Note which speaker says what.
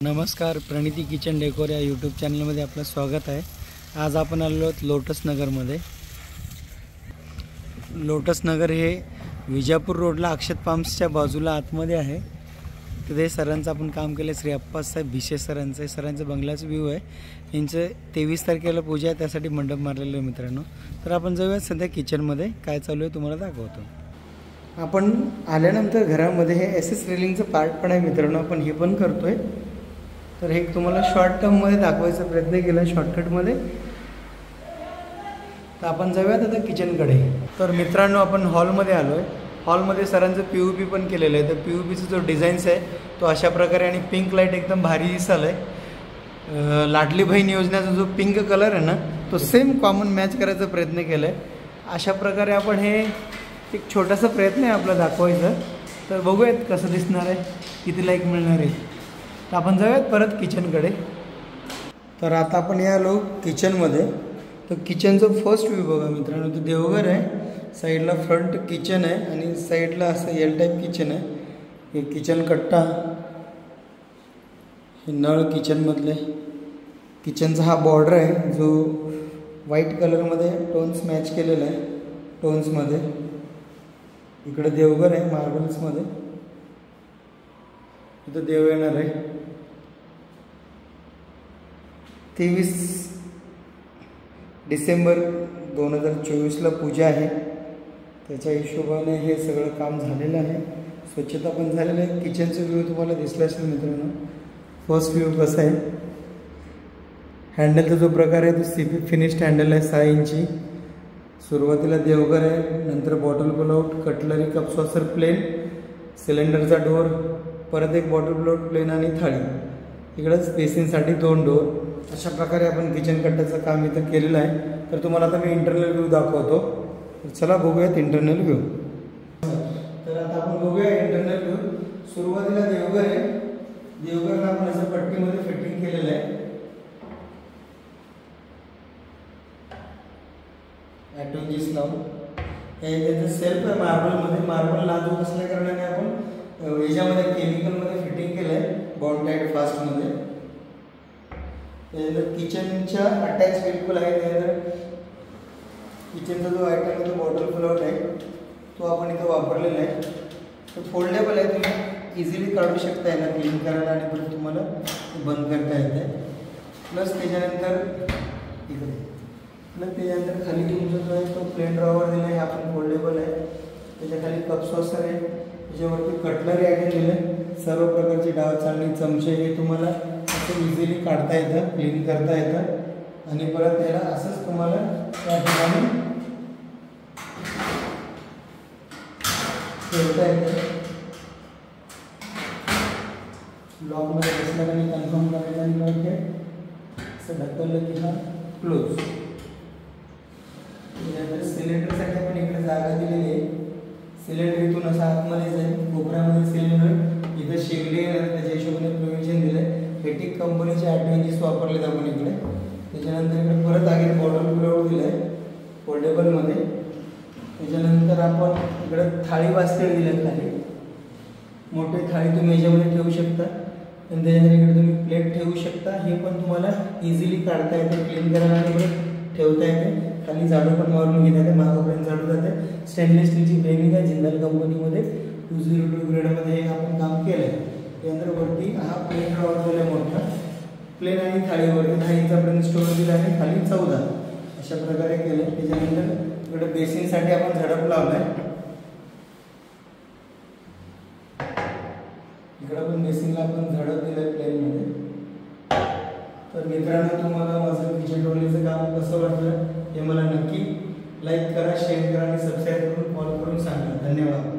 Speaker 1: नमस्कार, Praniti kitchen decor या YouTube चॅनलमध्ये आपलं स्वागत आहे। आज आपण आलो आहोत लोटस नगरमध्ये। लोटस नगर हे विजापूर रोडला अक्षत फार्म्सच्या बाजूला आतमध्ये आहे। तिथे सरांचं आपण काम केलं, श्री अप्पासाहेब भिशे सरांचं बंगल्याचा व्ह्यू आहे। यांचं 23 तारखेला पूजा आहे, त्यासाठी मंडप मारलेलं आहे मित्रांनो। तर आपण जाऊया सध्या किचनमध्ये काय चालू आहे तुम्हाला दाखवतो। आपण आल्यानंतर घरामध्ये हे एसएस रेलिंगचं पार्ट पण आहे मित्रांनो, आपण हे पण करतोय। तर हे तुम्हाला शॉर्ट टर्ममध्ये दाखवायचा प्रयत्न केला, शॉर्टकटमध्ये। तर आपण जाऊयात आता किचनकडे। तर मित्रांनो आपण हॉलमध्ये आलो आहे। हॉलमध्ये सरांचं POP पण केलेलं आहे। तर POPचा जो डिझाईन्स आहे तो अशा प्रकारे, आणि पिंक लाईट एकदम भारी दिसायला आहे। लाडली बहीण योजनेचा जो पिंक कलर आहे ना, तो सेम कॉमन मॅच करायचा प्रयत्न केला आहे। अशा प्रकारे आपण हे एक छोटासा प्रयत्न आहे आपला दाखवायचा। तर बघूयात कसं दिसणार आहे, किती लाईक मिळणार आहे। तर आपण जाऊयात परत किचनकडे। तर आता आपण आलो किचनमध्ये। तर किचनचं फर्स्ट व्ह्यू बघा मित्रांनो, तो देवघर आहे। साईडला फ्रंट किचन आहे आणि साईडला असं एल टाईप किचन आहे। हे किचन कट्टा, हे नळ किचनमधले। किचनचा हा बॉर्डर आहे जो व्हाईट कलरमध्ये टोन्स मॅच केलेला आहे, टोन्समध्ये। इकडे देवघर आहे मार्बल्समध्ये, इथं देव येणार आहे। 23 डिसेंबर 2024ला पूजा आहे, त्याच्या हिशोबाने हे सगळं काम झालेलं आहे। स्वच्छता पण झालेलं आहे। किचनचं व्ह्यू तुम्हाला दिसला असेल मित्रांनो। फर्स्ट व्ह्यू कसा आहे, हँडलचा जो प्रकार आहे तो CP फिनिश्ड हँडल आहे 6 इंची। सुरुवातीला देवघर आहे, नंतर bottle pullout, cutlery, cup saucer plain, सिलेंडरचा डोर, परत एक बॉटल पुलआउट प्लेन आणि थाळी। इकडंच बेसिनसाठी 2 डोर। अशा प्रकारे आपण किचन कट्ट्याचं काम इथं केलेलं आहे। तर तुम्हाला आता मी इंटरनल व्ह्यू दाखवतो। तर चला बघूयात इंटरनल व्ह्यू। तर आता आपण बघूया इंटरनल व्ह्यू। सुरुवातीला देवघर आहे, देवघरला आपण असं पट्टीमध्ये फिटिंग केलेलं आहे। ॲटोंजीस लावून हे त्याचं सेल्फ आहे मार्बलमध्ये। मार्बल नाजूक असल्या कारणाने आपण याच्यामध्ये केमिकलमध्ये फिटिंग केलं आहे, बॉन्ड टाईट फास्टमध्ये। त्यानंतर किचनच्या अटॅच बिलकुल आहे। त्यानंतर किचनचा जो आयटम आहे तो बॉटल पुलआउट आहे, तो आपण इथं वापरलेला आहे। तो फोल्डेबल आहे, तुम्ही इझिली काढू शकता याला क्लीन करायला, आणि परत तुम्हाला बंद करता येते। प्लस त्याच्यानंतर खाली तुमचा जो आहे तो प्लेन ड्रॉवर दिला आहे, आपण फोल्डेबल आहे। त्याच्या खाली कप सॉसर आहे, त्याच्यावरती कटलरी आयटम दिलं आहे। सर्व प्रकारची डाव, चाळणी, चमचे हे तुम्हाला असं इझिली काढता येतं, क्लीन करता येतं। आणि परत त्याला असंच तुम्हाला त्या ठिकाणी ठेवता येतं। लॉकमध्ये बसलं आणि कन्फर्म करायचं, आणि मग हे असं ढकललं की हा क्लोज। सिलेंडरसाठी आपण इकडे जागा दिलेली आहे। सिलेंडर इथून असं आतमध्ये जाईल, कोपऱ्यामध्ये सिलेंडर, इथं शेगडी आहे, त्याच्या हिशोबाने प्रोव्हिजन दिलं आहे। हेटिक कंपनीचे 8 इंचेस वापरलेत आपण इकडे। त्याच्यानंतर इकडे परत आगे बॉटल पुलआउट दिलं आहे फोल्डेबलमध्ये। त्याच्यानंतर आपण इकडे थाळी बास्केट दिलं आहे खाली, मोठी थाळी तुम्ही याच्यामध्ये ठेवू शकता। आणि त्याच्यानंतर इकडे तुम्ही प्लेट ठेवू शकता, हे पण तुम्हाला इझिली काढता येते, क्लीन करायला आणि परत ठेवता येते। खाली झाडू पण मारून घेता येते, मागोपर्यंत झाडू जाते। स्टेनलेस स्टीलची फ्रेमिंग आहे जिंदाल कंपनीमध्ये, 202 ग्रेडमध्ये हे आपण काम केलं आहे। त्यानंतर वरती हा प्लेन ड्रॉवर दिला आहे मोठा, प्लेन आणि थाळीवरती 10 इंचापर्यंत स्टोर दिला आहे, खाली 14। अशा प्रकारे केलं आहे। त्याच्यानंतर इकडे बेसिनसाठी आपण झडप लावला आहे, इकडे पण बेसिनला आपण झडप दिलं आहे प्लेनमध्ये। तर मित्रांनो, तुम्हाला माझं किचन ट्रॉलीचं काम कसं वाटलं हे मला नक्की लाईक करा, शेअर करा आणि सबस्क्राईब करून फॉलो करून सांगा। धन्यवाद।